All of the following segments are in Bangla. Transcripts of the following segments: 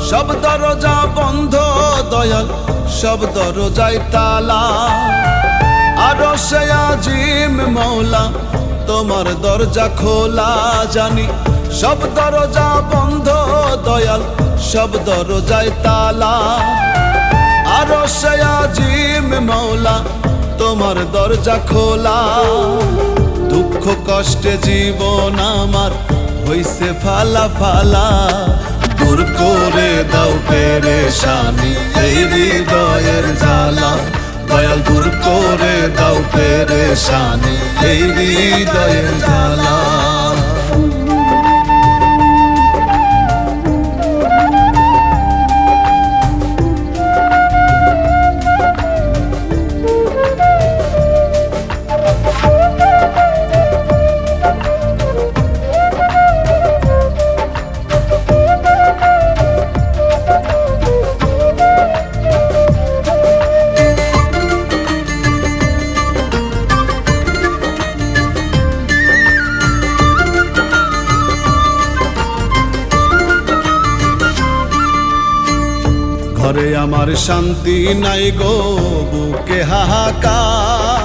সব দরজা বন্ধ দয়াল, সব দরজায় তালা। আরশে আজিম মওলা তোমার দরজা খোলা, জানি সব দরজা বন্ধ দয়াল, সব দরজায় তালা। আরশে আজিম মওলা তোমার দরজা খোলা। দুঃখ কষ্টে জীবন আমার হইছে ফালা ফালা, দূর করে দাও পেরেশানি এই হৃদয়ের জ্বালা। দয়াল দূর করে দাও পেরেশানি এই হৃদয়ের জ্বালা। ঘরে আমার শান্তি নাই গো, বুকে হাহাকার।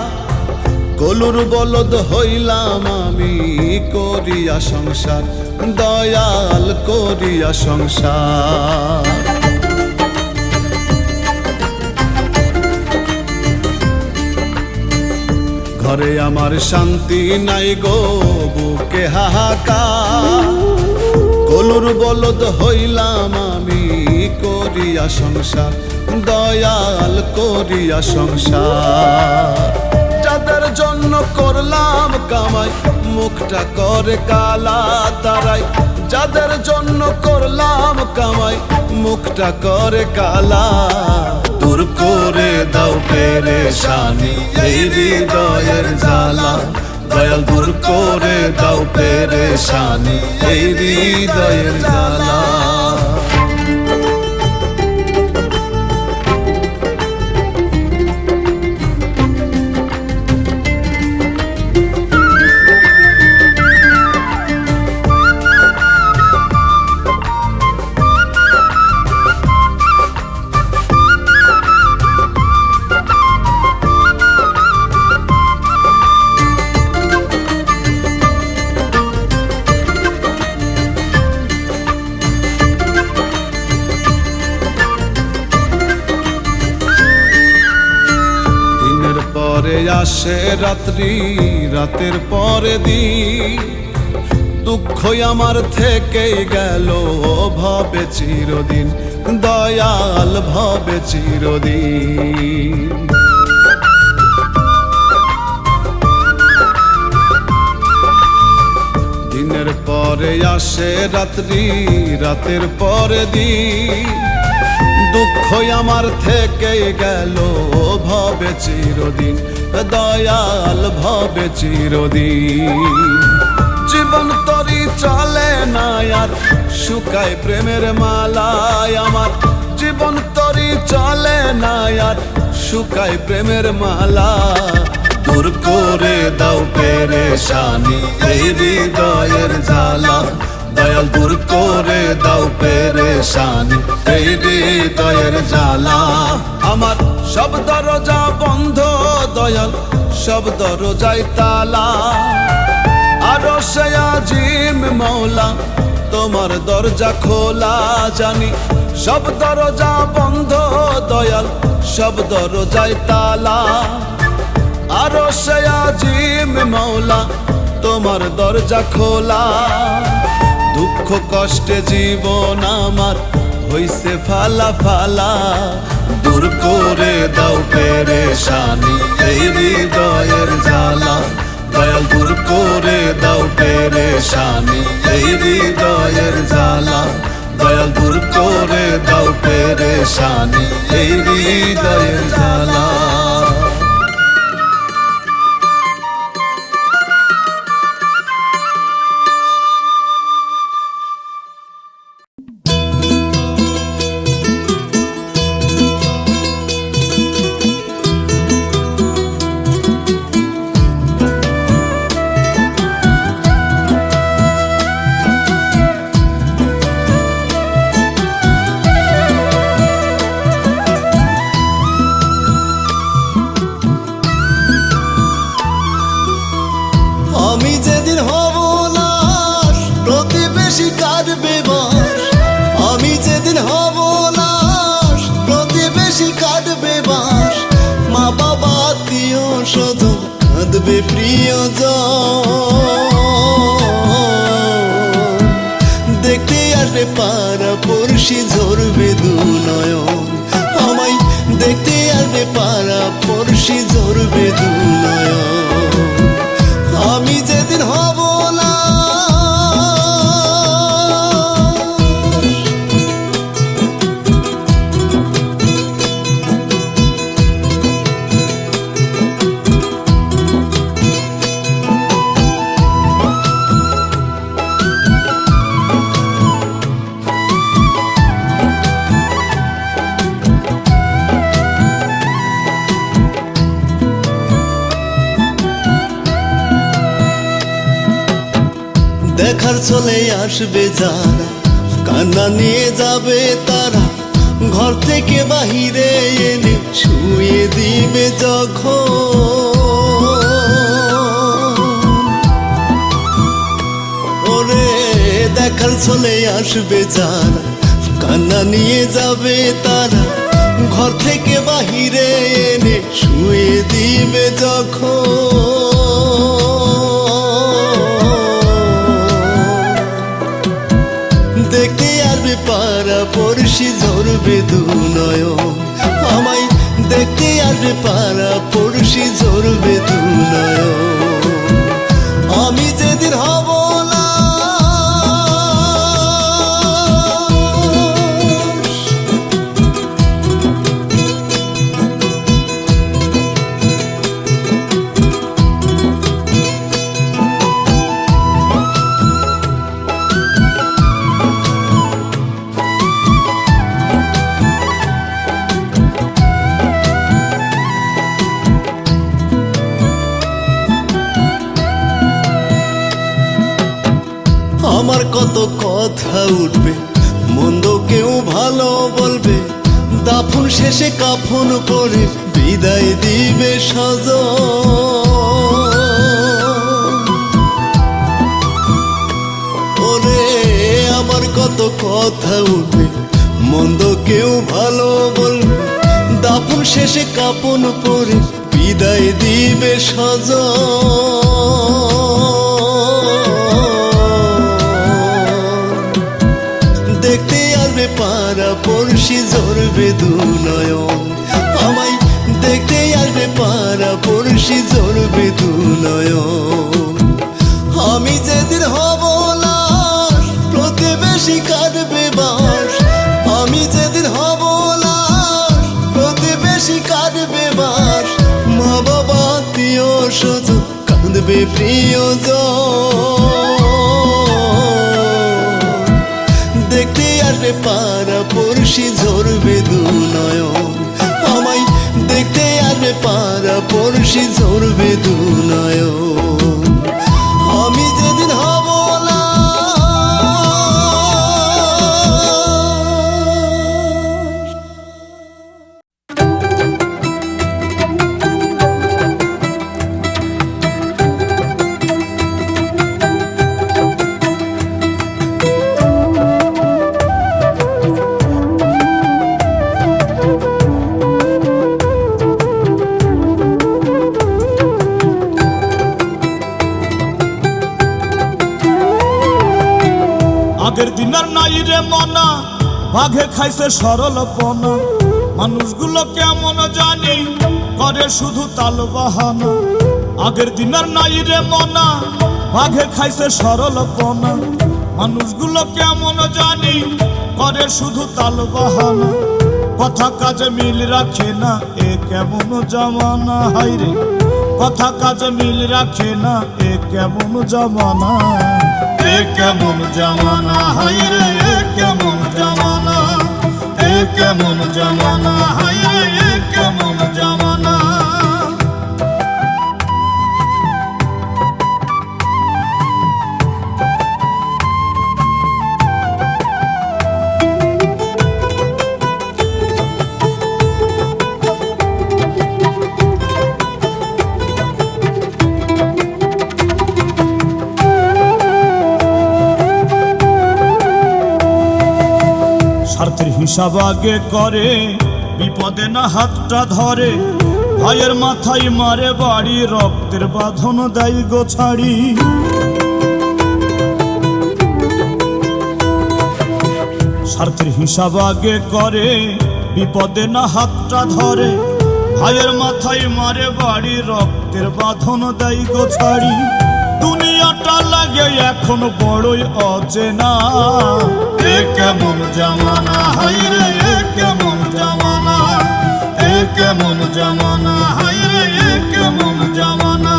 কলুর বলদ হইলাম আমি করিয়া সংসার, দয়াল করিয়া সংসার। ঘরে আমার শান্তি নাই গো, বুকে হাহাকার। কলুর বলদ হইলাম আমি করিয়া সংসার, দয়াল করিয়া সংসার। যাদের জন্য করলাম কামাই মুখটা করে কালা তারাই, যাদের জন্য করলাম কামাই মুখটা করে কালা। দূর করে দাও পেরেশানি এই হৃদয়ের জ্বালা। দয়াল দূর করে দাও পেরেশানি এই হৃদয়ের জ্বালা। পরে আসে রাত্রি, রাতের পরে দিন। দুঃখ আমার থেকে গেল ভবে চিরদিন, দয়াল ভবে চিরদিন। দিনের পরে আসে রাত্রি, রাতের পরে দিন। দুঃখ আমার থেকে গেল ভবে চিরদিন, দয়াল ভবে চিরদিন। জীবন তরি চলে না আর শুকায় প্রেমের মালায় আমার। জীবন তরি চলে না আর শুকায় প্রেমের মালা। দূর করে দাও পেরেশানি এই হৃদয়ের জ্বালা। দয়াল দূর করে দাও পেরেশানি এই হৃদয়ের জ্বালা। আমার সব দরজা বন্ধ দয়াল, সব দরজায় তালা। আরশে আজিম মওলা তোমার দরজা খোলা, জানি সব দরজা বন্ধ দয়াল, সব দরজায় তালা। আরশে আজিম মওলা তোমার দরজা খোলা। দুঃখ কষ্টে জীবন আমার হইছে ফালা ফালা। দূর করে দাও পেরেশানি এই হৃদয়ের জ্বালা। দয়াল দূর করে দাও পেরেশানি এই হৃদয়ের জ্বালা। দয়াল দূর করে দাও পেরেশানি এই হৃদয়ের জ্বালা। কাঁদবে প্রিয়জন, দেখতে আসবে পাড়া পড়শি ঝরবে দু নয়ন, আমায় দেখতে আসবে পাড়া পড়শি ঝরবে দু নয়ন। আমি যেদিন হব না দেখার চলে আসবে যারা, কান্না নিয়ে যাবে তারা, ঘর থেকে বাহিরে এনে শুয়ে দিবে যখন। ওরে দেখার চলে আসবে যারা, কান্না নিয়ে যাবে তারা, ঘর থেকে বাহিরে এনে শুয়ে দিবে যখন। দেখতে আসবে পাড়া পড়শি ঝরবে দু নয়ন, আমায় দেখতে আসবে পাড়া পড়শি ঝরবে দু নয়ন। আমি যেদিন হব না আমার কত কথা উঠবে, মন্দ কেউ ভালো বলবে, দাফন শেষে কাফন পরে বিদায় দিবে সজন। ওরে আমার কত কথা উঠবে, মন্দ কেউ ভালো বলবে, দাফন শেষে কাফন পরে বিদায় দিবে সজন। দেখতে আসবে পাড়া পড়শি ঝরবে দু নয়ন, আমায় দেখতে আসবে পাড়া পড়শি ঝরবে দু নয়ন। আমি যেদিন হব না প্রতিবেশী কাঁদবে বাঁশ, আমি যেদিন হব না প্রতিবেশী কাঁদবে বাঁশ, মা বাবা আত্মীয় স্বজন কাঁদবে প্রিয়জন। দেখতে আসবে পাড়া পড়শি ঝরবে দু নয়ন, আমায় দেখতে আসবে পাড়া পড়শি ঝরবে দু নয়ন। আমি যেদিন হব না আগের দিনের নাই রে মনা, বাঘে খাইছে সরল পনা, মানুষগুলো কেমন জানি করে শুধু তাল বাহানা। আগের দিনের নাই রে মনা, বাঘে খাইছে সরল পনা, মানুষগুলো কেমন জানি করে শুধু তাল বাহানা। কথা কাজে মিল রাখে না, এ কেমন জামানা, হাইরে কথা কাজে মিল রাখে না, এ কেমন জামানা, এ কেমন জামানা, হাইরে এ কেমন জামানা, এ কেমন জামানা, হাইরে এ কেমন জামানা। স্বার্থের হিসাব আগে করে, বিপদে না হাতটা ধরে, ভাইয়ের মাথায় মারে বাড়ি, রক্তের বাঁধন দেয় গো ছাড়ি। স্বার্থের হিসাব আগে করে, বিপদে না হাতটা ধরে। ভাইয়ের মাথায় মারে বাড়ি, রক্তের বাঁধন দেয় গো ছাড়ি। দুনিয়াটা লাগে এখন বড়ই অচেনা, এ কেমন জামানা, হায়রে এ কেমন জামানা, এ কেমন জামানা, হায়রে এ কেমন জামানা।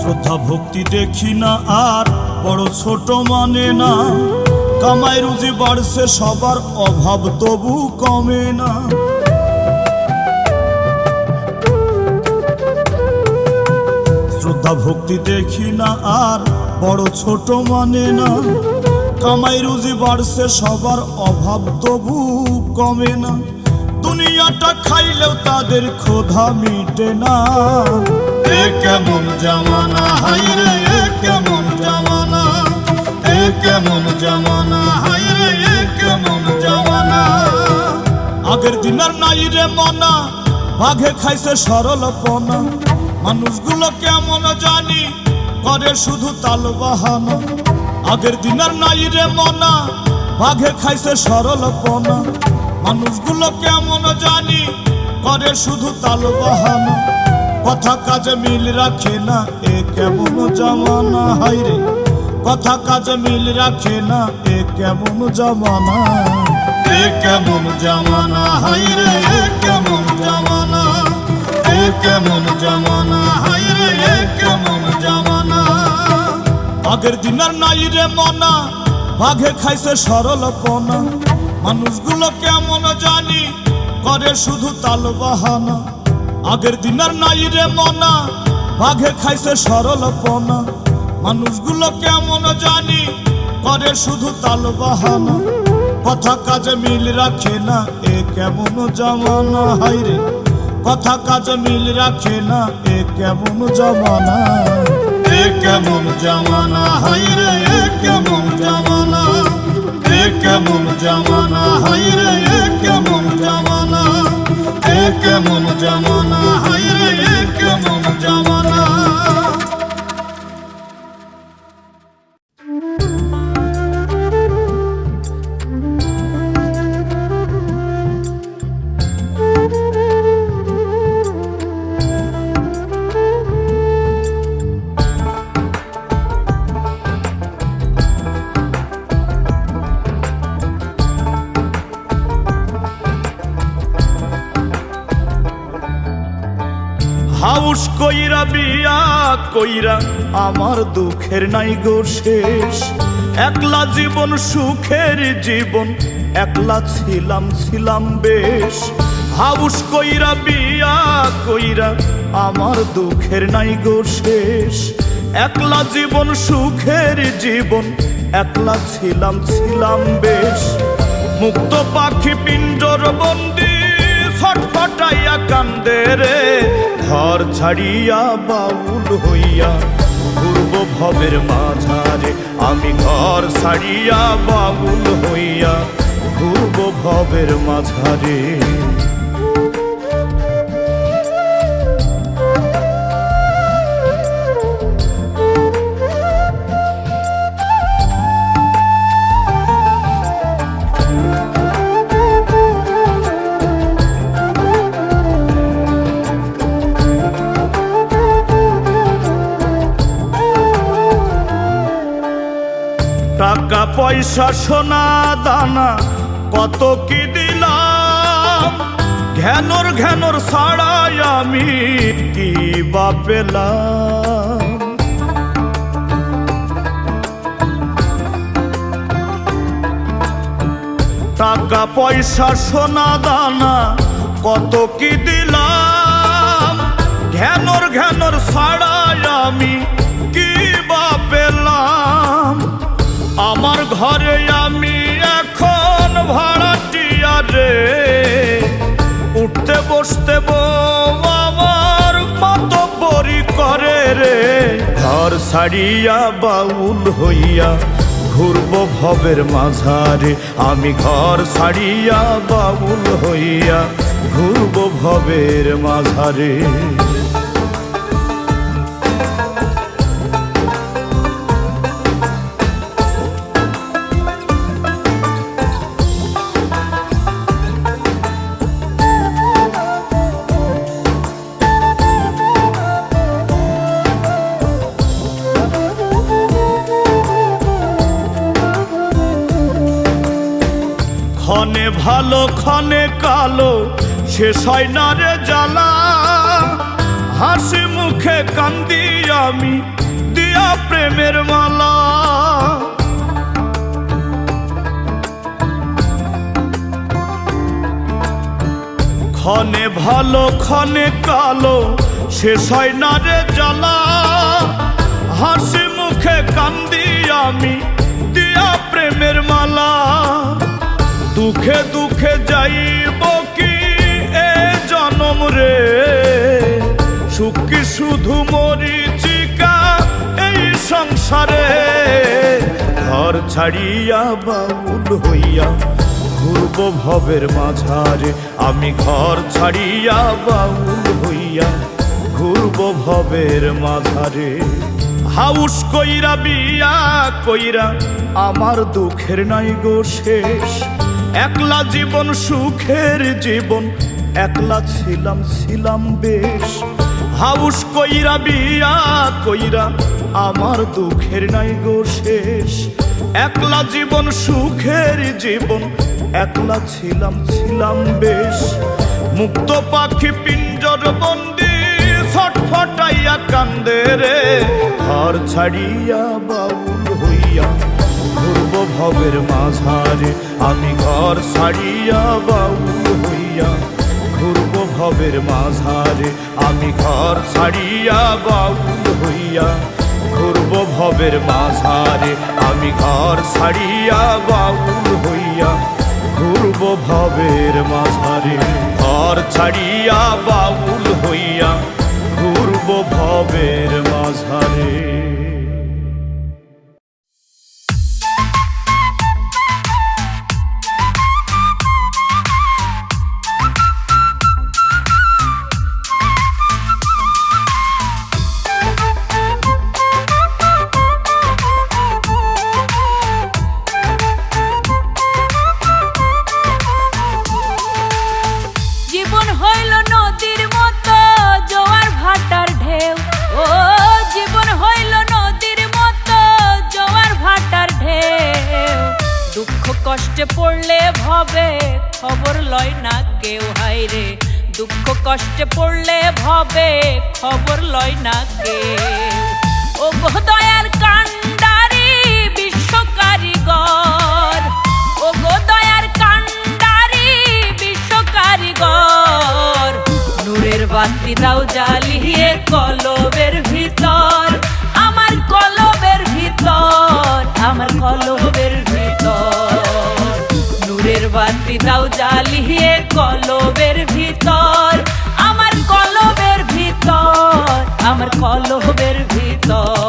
শ্রদ্ধা ভক্তি দেখি না আর, বড় ছোট মানে না। কামাই রুজি বাড়ছে সবার, অভাব তবু কমে না। শ্রদ্ধা ভক্তি দেখি না আর, বড় ছোট মানে না। কামাই রুজি বাড়ছে সবার, অভাব তবু কমে না। দুনিয়াটা খাইলেও তাদের ক্ষুধা মিটে না, এ কেমন জামানা, হায়রে এ কেমন জামানা, এ কেমন জামানা, হায়রে এ কেমন জামানা। আগের দিনের নাই রে মনা, বাঘে খাইছে সরলপনা। মানুষগুলো কেমন জানি করে শুধু তাল বাহানা। আগের দিনের নাই রে মনা, বাঘে খাইছে সরলপনা। মানুষগুলো কেমন জানি করে শুধু তাল বাহানা। কথা কাজে মিল রাখে না, এ কেমন জামানা, হায়রে কথা কাজে মিল রাখে না, এ কেমন জামানা, এ কেমন জামানা, হায়রে এ কেমন জামানা, এ কেমন জামানা, হায়রে এ কেমন জামানা। আগের দিনের নাই রে মনা, বাঘে খাইছে সরলপনা। মানুষগুলো কেমন জানি করে শুধু তাল বাহানা। আগের দিনের নাই রে মনা, বাঘে খাইছে সরলপনা। মানুষগুলো কেমন জানি করে শুধু তাল বাহানা। কথা কাজে মিল রাখে না, এ কেমন জামানা, হায়রে কথা কাজে মিল রাখে না, এ কেমন জামানা, এ কেমন জামানা, হায়রে এ কেমন জামানা, এ কেমন জামানা, হায়রে এ কেমন জামানা, এ কেমন জামানা, হায়রে এ কেমন জামানা। হাউস কইরা বিয়া কইরা আমার দুঃখের নাই গো শেষ। একলা জীবন সুখের জীবন, একলা ছিলাম বেশ। হাউস কইরা বিয়া কইরা আমার দুঃখের নাই গো শেষ। একলা জীবন সুখের জীবন, একলা ছিলাম বেশ। মুক্ত পাখি পিঞ্জর বন্দি, ছটফটাইয়া কান্দে রে। ঘর ছাড়িয়া বাউল হইয়া ঘুরব ভবের মাঝারে। আমি ঘর ছাড়িয়া বাউল হইয়া ঘুরব ভবের মাঝারে। টাকা পয়সা সোনা দানা কত কি দিলাম, ঘ্যানর ছাড়াই আমি কি বা পেলাম। টাকা পয়সা সোনা দানা কত কি দিলাম, ঘ্যানর ছাড়াই আমি কি বা পেলাম। আমার ঘরে আমি এখন ভাড়াটিয়া রে, উঠতে বসতে বউ আমার মাতব্বরি করে রে। ঘর ছাড়িয়া বাউল হইয়া ঘুরবো ভবের মাঝারে, আমি ঘর ছাড়িয়া বাউল হইয়া ঘুরবো ভবের মাঝারে। ক্ষণে ভালো ক্ষণে কালো, শেষ হয় না রে জ্বালা। হাসি মুখে কান্দি আমি দিয়া প্রেমের মালা। ক্ষণে ভালো ক্ষণে কালো, শেষ হয় না রে জ্বালা। হাসি মুখে কান্দি আমি দিয়া প্রেমের মালা। দুঃখে দুঃখে যাইব কি এ জনম রে, সুখ কি শুধু মরিচিকা এই সংসারে। ঘর ছাড়িয়া বাউল হইয়া ঘুরবো ভবের মাঝারে, আমি ঘর ছাড়িয়া বাউল হইয়া ঘুরবো ভবের মাঝারে। হাউস কইরা বিয়া কইরা আমার দুঃখের নাই গো শেষ। একলা জীবন সুখের জীবন, একলা ছিলাম বেশ। হাউস কইরা বিয়া কইরা আমার দুঃখের নাই গো শেষ। একলা জীবন সুখের জীবন, একলা ছিলাম বেশ। মুক্ত পাখি পিঞ্জর বন্দি ছটফটাইয়া কান্দে রে। ঘর ছাড়িয়া বাউল হইয়া ঘুরবো ভবের মাঝারে, আমি ঘর ছাড়িয়া বাউল হইয়া ঘুরবো ভবের মাঝারে। আমি ঘর ছাড়িয়া বাউল হইয়া ঘুরবো ভবের মাঝারে, আমি ঘর ছাড়িয়া বাউল হইয়া ঘুরবো ভবের মাঝারে। ঘর ছাড়িয়া বাউল হইয়া ঘুরবো ভবের মাঝারে। কষ্টে পড়লে ভবে খবর লয় না কেউ, হায়রে দুঃখ কষ্টে পড়লে ভবে খবর লয় না কেউ। ও গো দয়ার কান্ডারি বিশ্ব কারিগর, ও গো দয়ার কান্ডারি বিশ্ব কারিগর। নূরের বাতি দাও জ্বালিয়ে কলবের ভিতর, আমার কলবের ভিতর, আমার কলবের ভিতর। নূরের বাতি দাও জ্বালিয়ে কলবের ভিতর, আমার কলবের ভিতর, আমার কলবের ভিতর।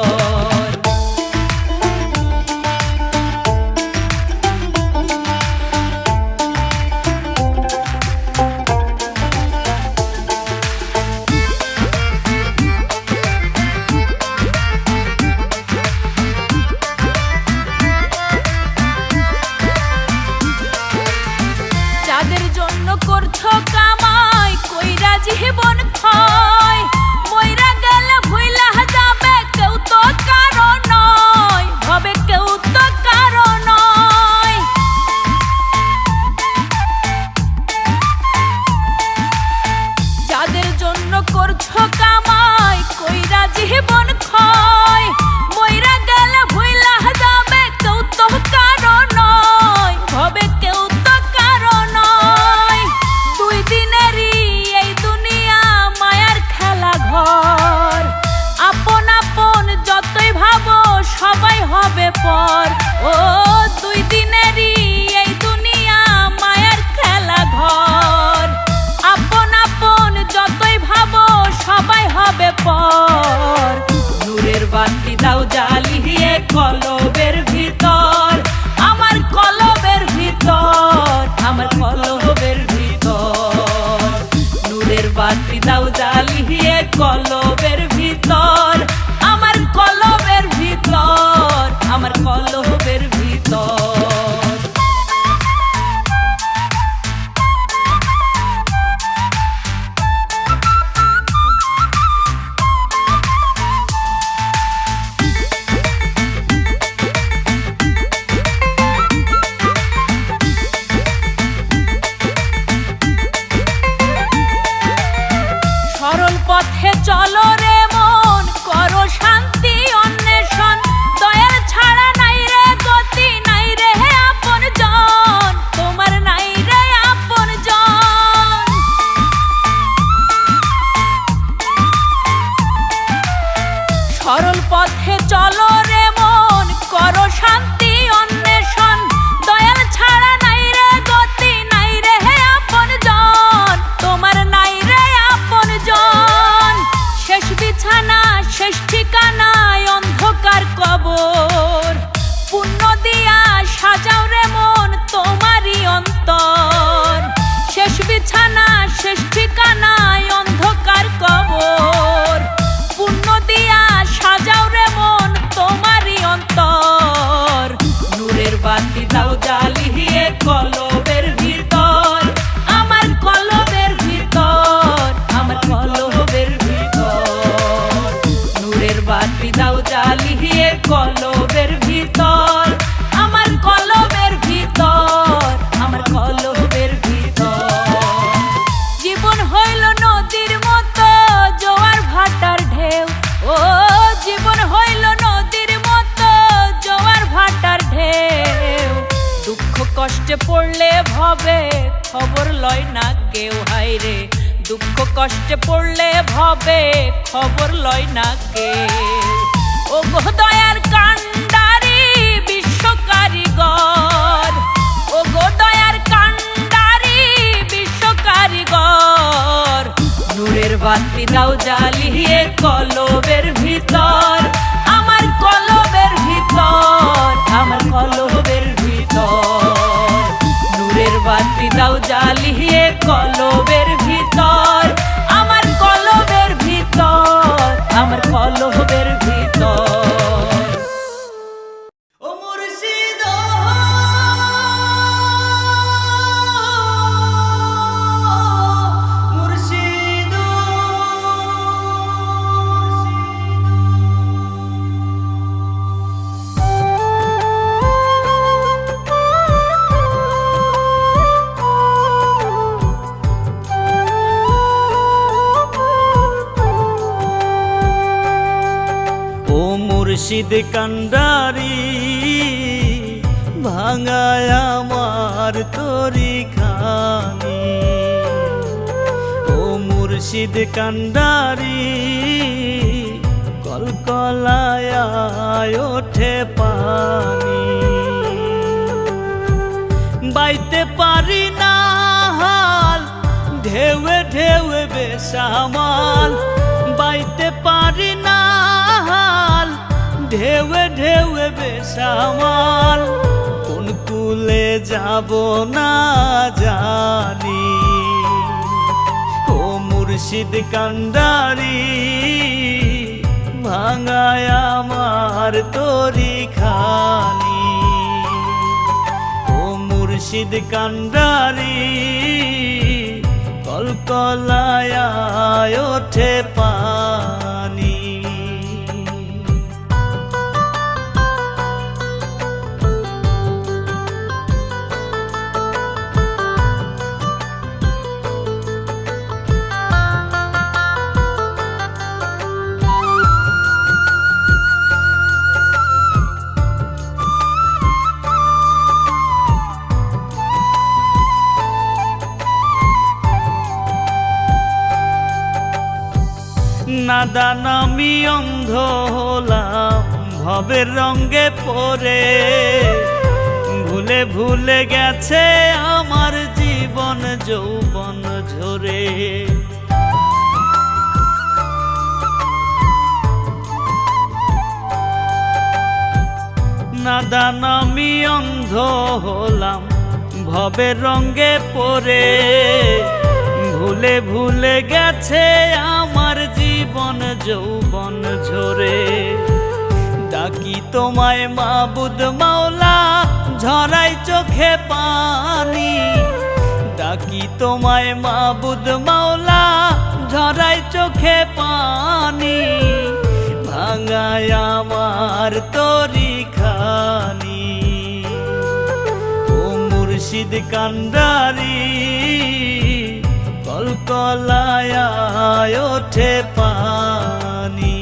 করছো কামাই কইরা জীবন ক্ষয়, মইরা গেলে ভুইলা যাবে কেউ তো কারো নয়, ভাবে কেউ তো কারো নয়। যাদের জন্য করছো কামাই কইরা জীবন ক্ষয়, মইরা গেলে ভুইলা যাবে কেউ তো কারো নয়, ভাবে কেউ তো কারো নয়। দুই দিনেরই এই দুনিয়া মায়ার খেলা কলবের ভিতর, আমার কলবের ভিতর, আমার কলবের ভিতর। সরল পথে চলো রে মন, করো শান্তি অন্বেষণ, দয়াল ছাড়া নাই রে গতি, নাই রে আপন জন, তোমার নাই রে আপন জন। সরল পথে চলো রে মন, করো শান্তি অন্বেষণ, দয়াল ছাড়া নাই রে গতি, নাই রে আপন জন, তোমার নাই রে আপন জন। শেষ বিছানা শেষ ঠিকানায় অন্ধকার কবর, পুণ্য দিয়া সাজাও রে মন তোমারই অন্তর। শেষ বিছানা শেষ ঠিকানায় অন্ধকার কবর, পুণ্য দিয়া সাজাও রে মন তোমারই অন্তর। নূরের বাতি দাও জ্বালিয়ে কলবের ভিতর, আমার কলবের ভিতর, আমার কলবের ভিতর। নূরের বাতি দাও জ্বালিয়ে কলবের ভিতর, আমার কলবের ভিতর, আমার কলবের ভিতর। জীবন হইল নদীর মতো জোয়ার ভাটার ঢেউ, ও জীবন হইল নদীর মতো জোয়ার ভাটার ঢেউ। দুঃখ কষ্টে পড়লে ভবে খবর লয় না কেউ, হায়রে দুঃখ কষ্টে পড়লে ভবে খবর লয় না কেউ। ও গো দয়ার কান্ডারি বিশ্ব কারিগর, ও গো দয়ার কান্ডারি বিশ্ব কারিগর। নূরের বাতি দাও জ্বালিয়ে কলবের ভিতর, আমার কলবের ভিতর, আমার কলবের ভিতর। নূরের বাতি দাও জ্বালিয়ে কলবের ভিতর, আমার কলবের ভিতর, আমার কলবের ভিতর। ও মুর্শিদ মুর্শিদ ও মুর্শিদ কান্ডারি ভাঙায় আমার তরি খানি, ও মুর্শিদ কান্ডারি কলকলায় ওঠে পানি। বাইতে পারি না হাল ঢেউে ঢেউে বেসামাল, বাইতে পারি না হাল ঢেউে ঢেউে বেসামাল। কোন কুলে যাব না জানি, ও মুর্শিদ কান্ডারি ভাঙায় আমার তরি খানি। ও মুর্শিদ কান্ডারি কলকলায় ওঠে পানি। নাদান আমি অন্ধ হলাম ভবের রঙে পড়ে, ভুলে ভুলে গেছে আমার জীবন যৌবন ঝরে। নাদান আমি অন্ধ হলাম ভবের রঙে পড়ে, ভুলে ভুলে গেছে আমার জীবন জীবন যৌবন ঝরে। ডাকি তোমায় মাবুদ মাওলা, ঝরাই চোখে পানি। ডাকি তোমায় মাবুদ মাওলা, ঝরাই চোখে পানি। ভাঙায় আমার তরি খানি। ও মুর্শিদ কান্ডারি, কলকলায় ওঠে পানি।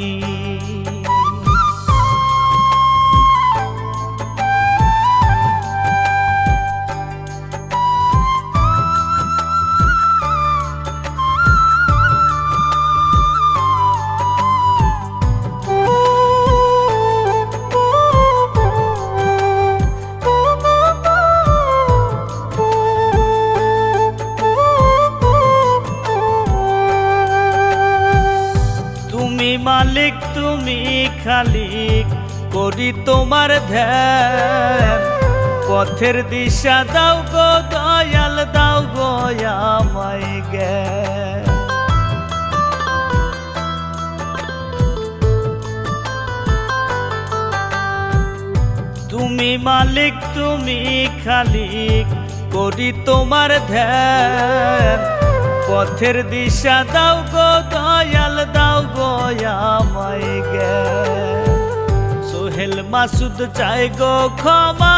মালিক তুমি খালিক, করি তোমার ধ্যান। পথের দিশা দাও গো দয়াল, দাও গো আমায় জ্ঞান। তুমি মালিক তুমি খালিক, করি তোমার ধ্যান। পথের দিশা দাও গো দয়াল, দাও গো আমায় জ্ঞান। সোহেল মাসুদ চাই গো ক্ষমা,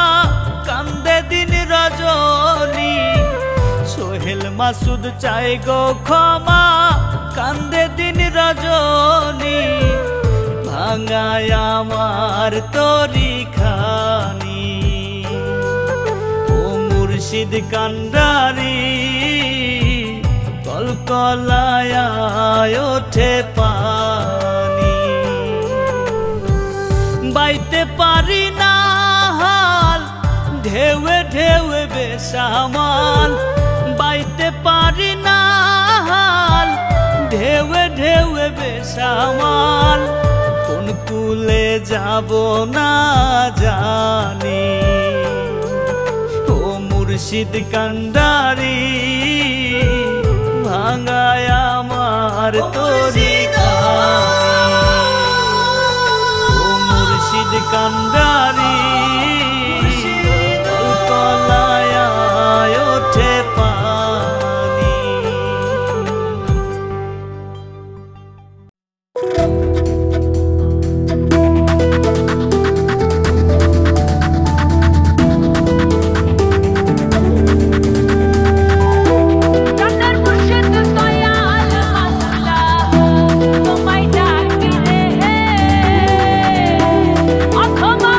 কান্দে দিন রজনী। সোহেল মাসুদ চাই গো ক্ষমা, কান্দে দিন রজনী। ভাঙায় আমার তরি খানি। ও মুর্শিদ কান্ডারি, কলকলায় ওঠে পানি। বাইতে পারি না হাল, ঢেউে ঢেউে বেসামাল। বাইতে পারি না হাল, ঢেউে ঢেউে বেসামাল। কোন কুলে যাব না জানি। ও মুর্শিদ কান্ডারি, ভাঙায় আমার তরি খানি। ও মুর্শিদ কান্ডারি, কলকলায় ওঠে পানি। তোমায় ডাকি রে, অথবা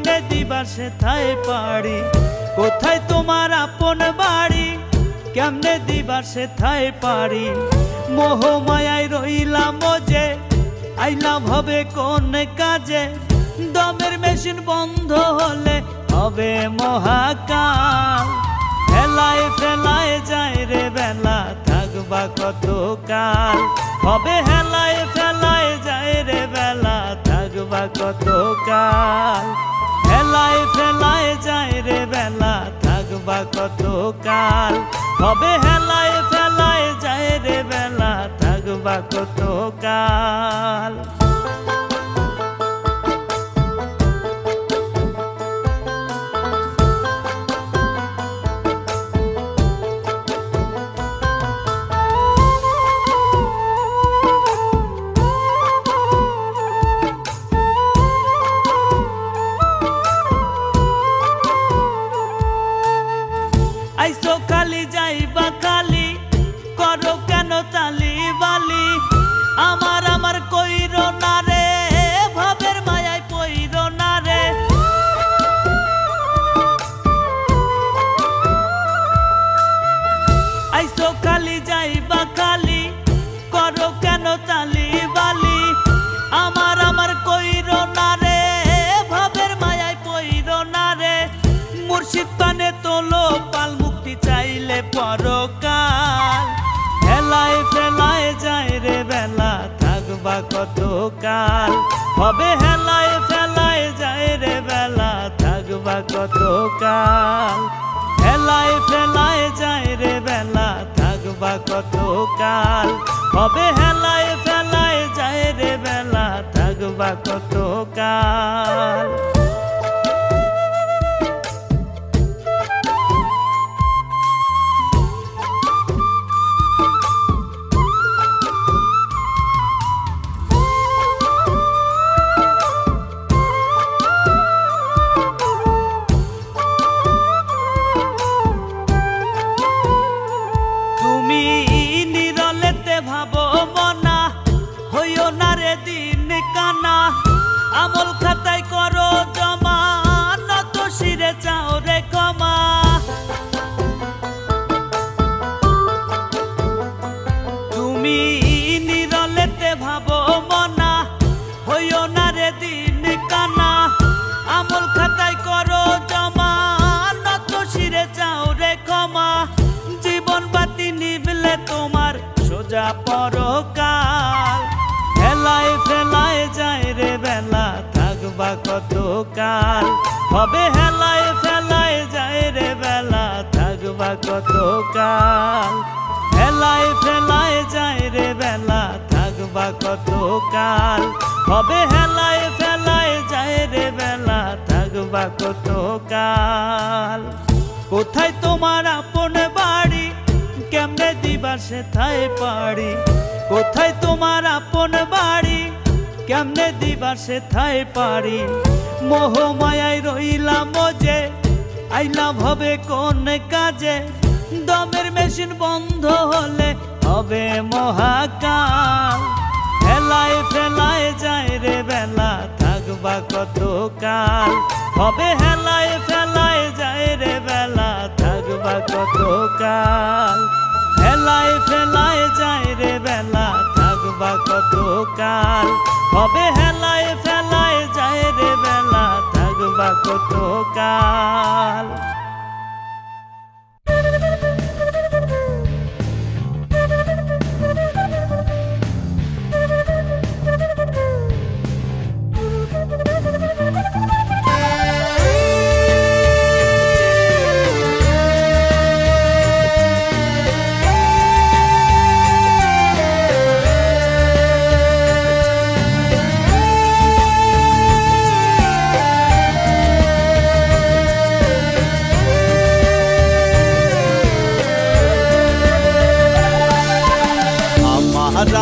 কেমনে দিবা সেথায় পারি, কোথায় তোমার আপন বাড়ি, কেমনে দিবা সেথায় পারি। মোহ মায়ায় রইলাম যে, আইলাম হবে কোন কাজে, দমের মেশিন বন্ধ হলে হবে মহাকাল। হেলায় ফেলায় যায় রে বেলা, থাকবা কত কাল, হবে হেলায় ফেলায় যায় রে বেলা, থাকবা কত কাল। হেলায় ফেলায় যায় রে বেলা, থাকবা কত কাল, হবে হেলায় ফেলায় যায় রে বেলা, থাকবা কত কাল। আইসো খালি যাইবা খালি, করো কেন তালি বালি, আমার আমার কইরো না রে, ভাবের মায়ায় পইরো না রে। আইসো খালি যাইবা খালি, করো কেন তালি বালি, আমার আমার কইরো না রে, ভাবের মায়ায় পইরো না রে। মুর্শিদ পানে তোলো পাল, মুক্তি চাইলে পরকাল। হেলায় ফেলায় যায় রে বেলা, থাকবা কত কাল, হবে হেলায় ফেলায় যায় রে বেলা, থাকবা কত কাল। হেলায় ফেলায় যায় রে বেলা, থাকবা কত কাল, হবে হেলায় ফেলায় যায় রে বেলা, থাকবা কত কাল। তুমি নিরলেতে ভাবো মনা, হইও না রে দিন কানা, আমল খাতায় করো জমা, নত শিরে চাও রে ক্ষমা। তুমি নিরলেতে ভাবো মনা, হইও না রে দিন কানা, আমল খাতায় করো জমা, নত শিরে চাও রে ক্ষমা। জীবন বাতি নিভলে তোমার সোজা পরকাল, হেলায় ফেলায় যায় রে বেলা, থাকবা কত কাল, হবে হেলায় ফেলায় যায় রে বেলা, থাকবা কত কাল। হেলায় ফেলায় যায় রে বেলা, থাকবা কত কাল, হবে হেলায় ফেলায় যায় রে বেলা, থাকবা কত কাল। কোথায় তোমার আপন বাড়ি, কেমনে দিবা সেথায় পারি, কোথায় তোমার আপন বাড়ি, কেমনে দিবা সেথায় পারি। মোহ মায়ায় রইলাম যে, আইলাম হবে কোন কাজে, দমের মেশিন বন্ধ হলে হবে মহাকাল। হেলায় ফেলায় যায় রে বেলা, থাকবা কত কাল, হবে হেলায় ফেলায় যায় রে বেলা, থাকবা কত কাল। হেলায় ফেলায় যায় রে বেলা, থাকবা কত কাল, হবে হেলায় ফেলায় যায় রে বেলা, থাকবা কত কাল।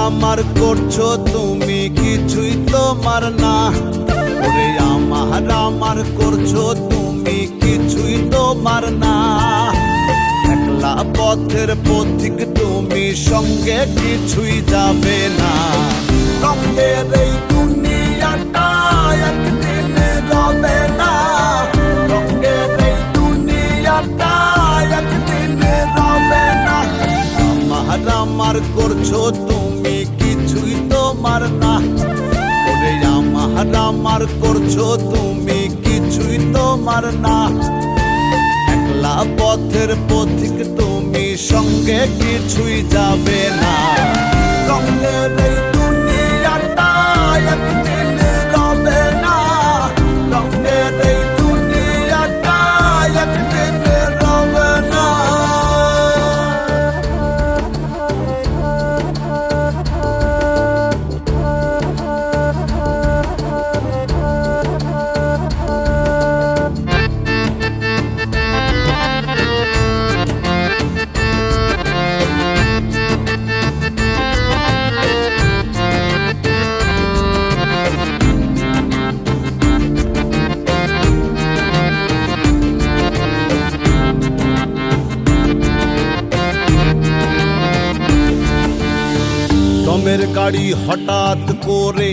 আমার করছো তুমি কিছুই তোমার না, ওরে আমার করছো তুমি কিছুই তোমার না। একলা পথের পথিক তুমি, সঙ্গে কিছুই যাবে না। রঙের এই দুনিয়াটা একদিন রবে না। করছো তুমি কিছুই তোমার না। ওরে আমার করছো তুমি কিছুই তোমার না। একলা পথের পথিক তুমি, সঙ্গে কিছুই যাবে না। রঙের এই দুনিয়াটা একদিন রবে না, রঙের এই দুনিয়াটা একদিন রবে না। দমের গাড়ি হঠাৎ করে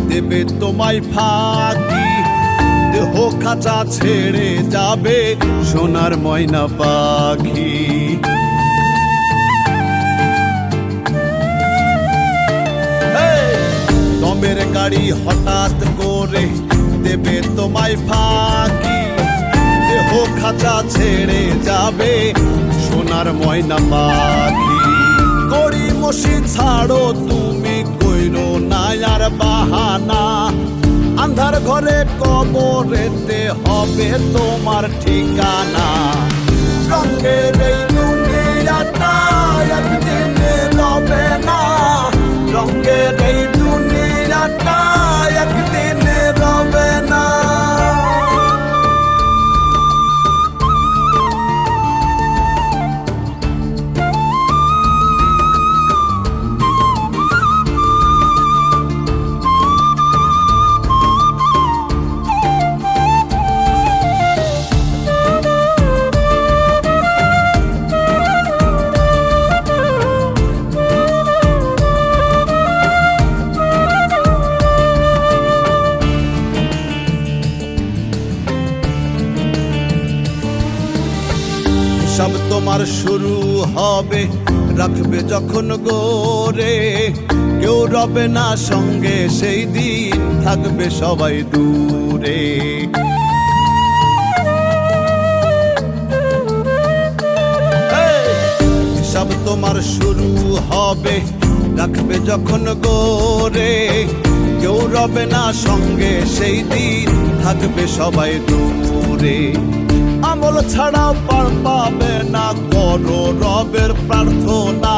দেবে তোমায় ফাঁকি, দেহ খাঁচা ছেড়ে যাবে সোনার ময়না পাখি। দমের গাড়ি হঠাৎ করে দেবে তোমায় ফাঁকি, দেহ খাঁচা ছেড়ে যাবে সোনার ময়না পাখি। গড়ি মশি ছাড়ো তুমি, কইরো না আর বাহানা। আন্ধার ঘরে কবরেতে হবে তোমার ঠিকানা। রঙের এই দুনিয়াটা একদিন রবে না, রঙের এই দুনিয়াটা একদিন রবে না। সব তোমার শুরু হবে, রাখবে যখন গোরে। কেউ রবে না সঙ্গে, সেই দিন থাকবে সবাই দূরে। সব তোমার শুরু হবে, রাখবে যখন গোরে। কেউ রবে না সঙ্গে, সেই দিন থাকবে সবাই দূরে। আমল ছাড়া পার পাবে না, করো রবের প্রার্থনা।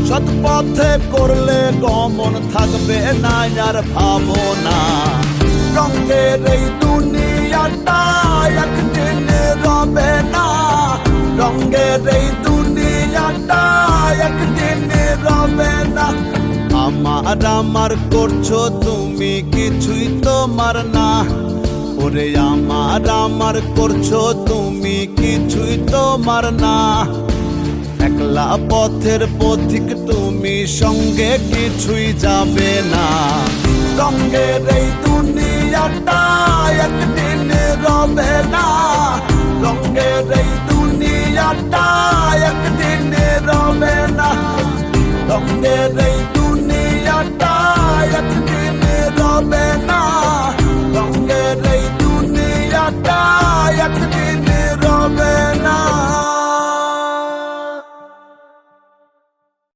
সৎ পথে করলে গমন, থাকবে না আর ভাবনা। রঙের এই দুনিয়াটা একদিন রবে না, রঙের এই দুনিয়াটা একদিন রবে না। আমার করছো তুমি কিছুই তোমার না। ওরে আমার করছো তুমি কিছুই তোমার না। একলা পথের পথিক তুমি, সঙ্গে কিছুই যাবে না।